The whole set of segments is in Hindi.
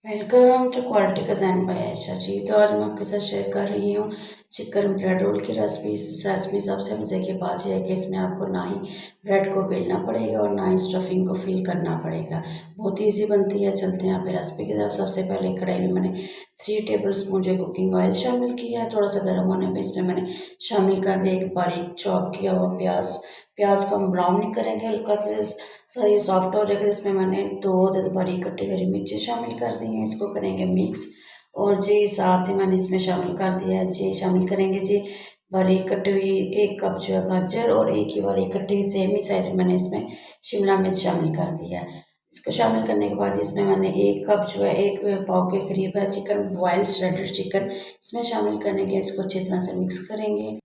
Welcome to quality design by Ayesha ji. तो आज मैं आपके साथ शेयर कर रही हूँ चिकन ब्रेड रोल की रेसिपी। इस रेसिपी सबसे मज़े की बात यह है कि इसमें आपको ना ही ब्रेड को बेलना पड़ेगा और ना ही स्टफिंग को फिल करना पड़ेगा। बहुत ईजी बनती है। चलते हैं यहाँ पे रेसिपी की तरफ। सबसे पहले कढ़ाई में मैंने 3 टेबल स्पून जो कुकिंग ऑयल शामिल किया है। थोड़ा सा गर्म होने पर इसमें मैंने शामिल कर दिया एक बारीक चॉप किया हुआ प्याज। प्याज को हम ब्राउन नहीं करेंगे, हल्का सा ये सॉफ्ट हो जाएगा। इसमें मैंने 2 बारीक कटी हरी मिर्ची शामिल कर दी हैं। इसको करेंगे मिक्स। और जी साथ ही मैंने इसमें शामिल कर दिया है जी, शामिल करेंगे जी बारीक कटी हुई 1 कप जो है गाजर और एक ही बारीक कटी हुई सेम ही साइज में मैंने इसमें शिमला मिर्च शामिल कर दिया है। इसको शामिल करने के बाद इसमें मैंने 1 कप जो है 1 पाव के करीब है चिकन बॉइल्ड श्रेडेड चिकन इसमें शामिल करेंगे। इसको अच्छी तरह से मिक्स करेंगे।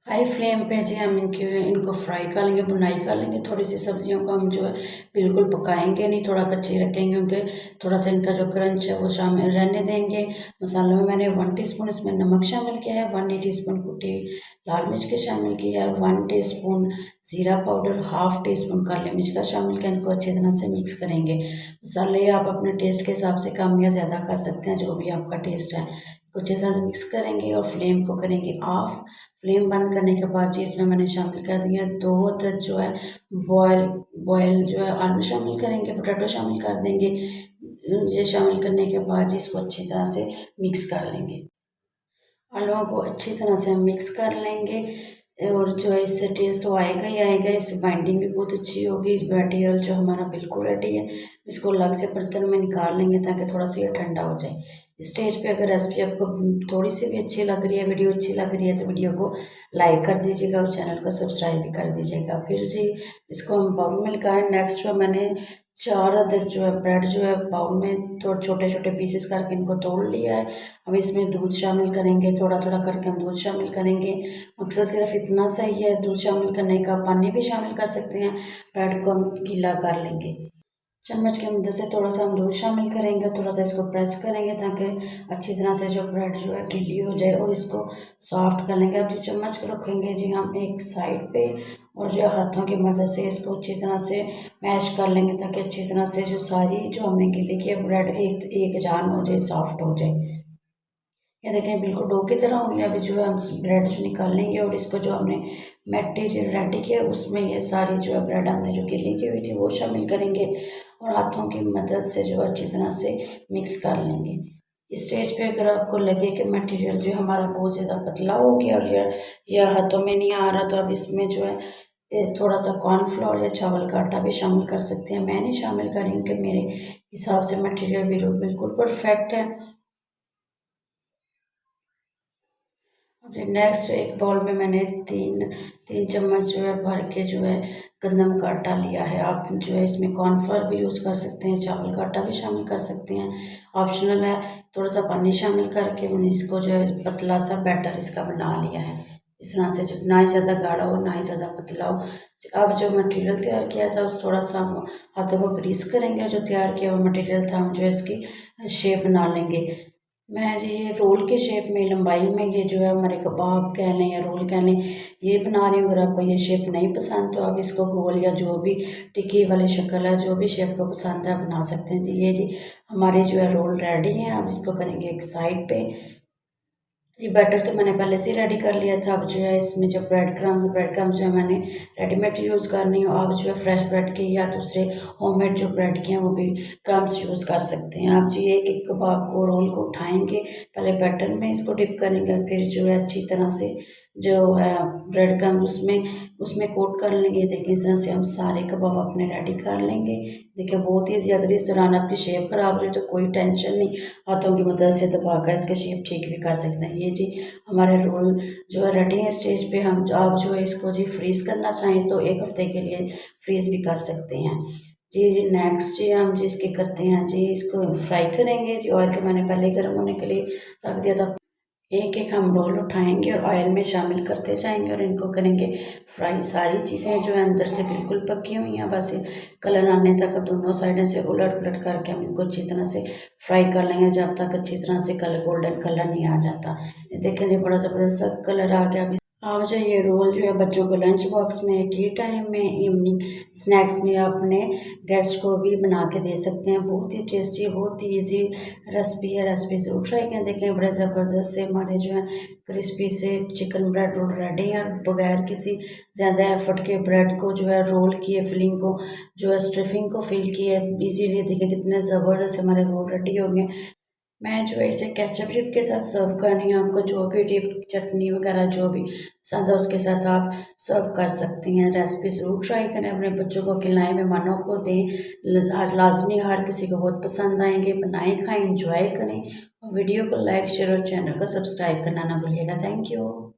हाई फ्लेम पे जी हम इनको फ्राई कर लेंगे, भुनाई कर लेंगे। थोड़ी सी सब्जियों को हम जो है बिल्कुल पकाएंगे नहीं, थोड़ा कच्ची रखेंगे क्योंकि थोड़ा सा इनका जो क्रंच है वो शामिल रहने देंगे। मसालों में मैंने 1 टीस्पून इसमें नमक शामिल किया है, 1 टीस्पून कुटी लाल मिर्च के शामिल किया है, 1 टीस्पून ज़ीरा पाउडर, हाफ टीस्पून काली मिर्च का शामिल किया। इनको अच्छी तरह से मिक्स करेंगे। मसाले आप अपने टेस्ट के हिसाब से कम या ज़्यादा कर सकते हैं, जो भी आपका टेस्ट है। अच्छे से मिक्स करेंगे और फ्लेम को करेंगे ऑफ। फ्लेम बंद करने के बाद जी इसमें मैंने शामिल कर दिया 2 अदद जो है बॉयल बॉयल जो है आलू शामिल करेंगे, पोटैटो शामिल कर देंगे। ये शामिल करने के बाद जी इसको अच्छी तरह से मिक्स कर लेंगे। आलूओं को अच्छी तरह से हम मिक्स कर लेंगे और जो है इससे टेस्ट तो आएगा ही आएगा। इससे बाइंडिंग भी बहुत अच्छी होगी। मटेरियल जो हमारा बिल्कुल रेडी है। इसको अलग से बर्तन में निकाल लेंगे ताकि थोड़ा सा ये ठंडा हो जाए। स्टेज पे अगर रेसिपी आपको थोड़ी सी भी अच्छी लग रही है, वीडियो अच्छी लग रही है तो वीडियो को लाइक कर दीजिएगा और चैनल को सब्सक्राइब भी कर दीजिएगा। फिर जी इसको हम बाउल में लगाएं। नेक्स्ट जो मैंने 4 अदद जो है ब्रेड जो है बाउल में तो छोटे छोटे पीसेस करके इनको तोड़ लिया है। अब इसमें दूध शामिल करेंगे, थोड़ा थोड़ा करके हम दूध शामिल करेंगे। मकसद सिर्फ इतना सही है दूध शामिल करने का। पानी भी शामिल कर सकते हैं। ब्रेड को हम गीला कर लेंगे। चम्मच की मदद से थोड़ा सा हम दूध शामिल करेंगे, थोड़ा सा इसको प्रेस करेंगे ताकि अच्छी तरह से जो ब्रेड जो है गीली हो जाए और इसको सॉफ्ट कर लेंगे। अब जो चम्मच को रखेंगे जी हम एक साइड पे और जो हाथों की मदद से इसको अच्छी तरह से मैश कर लेंगे ताकि अच्छी तरह से जो सारी जो हमने गीली की है ब्रेड एक जान हो जाए, सॉफ्ट हो जाए। ये देखें बिल्कुल डो की तरह हो गया। अभी जो है हम ब्रेड जो निकाल लेंगे और इसको जो हमने मटेरियल रेडी किया उसमें ये सारी जो है ब्रेड हमने जो गीली की हुई थी वो शामिल करेंगे और हाथों की मदद से जो अच्छी तरह से मिक्स कर लेंगे। इस स्टेज पे अगर आपको लगे कि मटेरियल जो हमारा बहुत ज़्यादा पतला हो गया और या हाथों में नहीं आ रहा तो आप इसमें जो है थोड़ा सा कॉर्नफ्लोर या चावल का आटा भी शामिल कर सकते हैं। मैं नहीं शामिल करी क्योंकि मेरे हिसाब से मटेरियल भी बिल्कुल परफेक्ट है। नेक्स्ट एक बाउल में मैंने तीन चम्मच जो है भर के जो है गंदम का आटा लिया है। आप जो है इसमें कॉर्नफ्लोर भी यूज़ कर सकते हैं, चावल का आटा भी शामिल कर सकते हैं, ऑप्शनल है। थोड़ा सा पानी शामिल करके मैंने इसको जो है पतला सा बैटर इसका बना लिया है। इस तरह से जो ना ही ज़्यादा गाढ़ा हो ना ही ज़्यादा पतला हो। अब जो मटेरियल तैयार किया था उस थोड़ा सा हाथों को ग्रीस करेंगे। जो तैयार किया हुआ मटेरियल था हम जो है इसकी शेप बना लेंगे। मैं जी ये रोल के शेप में लंबाई में ये जो है हमारे कबाब कह लें या रोल कह लें ये बना रही हूँ। अगर आपको ये शेप नहीं पसंद तो आप इसको गोल या जो भी टिक्की वाली शक्ल है जो भी शेप को पसंद है बना सकते हैं। जी ये जी हमारे जो है रोल रेडी हैं। अब इसको करेंगे एक साइड पे। ये बैटर तो मैंने पहले से रेडी कर लिया था। अब जो है इसमें जो ब्रेड क्रम्स जो है मैंने रेडीमेड यूज़ करनी हो। आप जो है फ्रेश ब्रेड के या दूसरे होममेड जो ब्रेड के हैं वो भी क्रम्स यूज़ कर सकते हैं। आप जी एक एक कबाब को रोल को उठाएंगे, पहले बैटर में इसको डिप करेंगे फिर जो है अच्छी तरह से जो है ब्रेड क्रम्स उसमें कोट कर लेंगे। देखिए इस तरह से हम सारे कबाब अपने रेडी कर लेंगे। देखिए बहुत ईजी। अगर इस दौरान आपकी शेप खराब रही तो कोई टेंशन नहीं, हाथों की मदद से दबाकर इसके शेप ठीक भी कर सकते हैं। ये जी हमारे रोल जो है रेडी है। स्टेज पे हम आप जो है इसको जी फ्रीज़ करना चाहें तो 1 हफ्ते के लिए फ्रीज़ भी कर सकते हैं। जी नेक्स्ट जी हम जी इसके करते हैं जी इसको फ्राई करेंगे। जी ऑयल तो मैंने पहले गर्म होने के लिए रख दिया था। एक एक हम रोल उठाएंगे और ऑयल में शामिल करते जाएंगे और इनको करेंगे फ्राई। सारी चीज़ें जो है अंदर से बिल्कुल पकी हुई हैं, बस कलर आने तक अब दोनों साइडों से उलट पुलट करके हम इनको अच्छी तरह से फ्राई कर लेंगे जब तक अच्छी तरह से कलर गोल्डन कलर नहीं आ जाता। ये देखें जी बड़ा ज़बरदस्त कलर आ गया। आप जो ये रोल जो है बच्चों को लंच बॉक्स में, टी टाइम में, इवनिंग स्नैक्स में अपने गेस्ट को भी बना के दे सकते हैं। बहुत ही टेस्टी, बहुत ही इजी रेसिपी है। रेसिपी ज़रूर ट्राई करें। देखें बड़े ज़बरदस्त से हमारे जो है क्रिस्पी से चिकन ब्रेड रोल रेडी है। बगैर किसी ज़्यादा एफर्ट के ब्रेड को जो है रोल किए, फिलिंग को जो है स्टफिंग को फिल किए इजीली। देखें कितने ज़बरदस्त हमारे रोल रेडी हो गए। मैं जो है इसे केचप डिप के साथ सर्व कर रही हूँ। आपको जो भी डिप, चटनी वगैरह जो भी पसंद है उसके साथ आप सर्व कर सकती हैं। रेसिपी ज़रूर ट्राई करें, अपने बच्चों को खिलाएं, मेहमानों को दें। लाजमी हर किसी को बहुत पसंद आएंगे। बनाएं, खाएं, इंजॉय करें। और वीडियो को लाइक, शेयर और चैनल को सब्सक्राइब करना ना भूलिएगा। Thank you.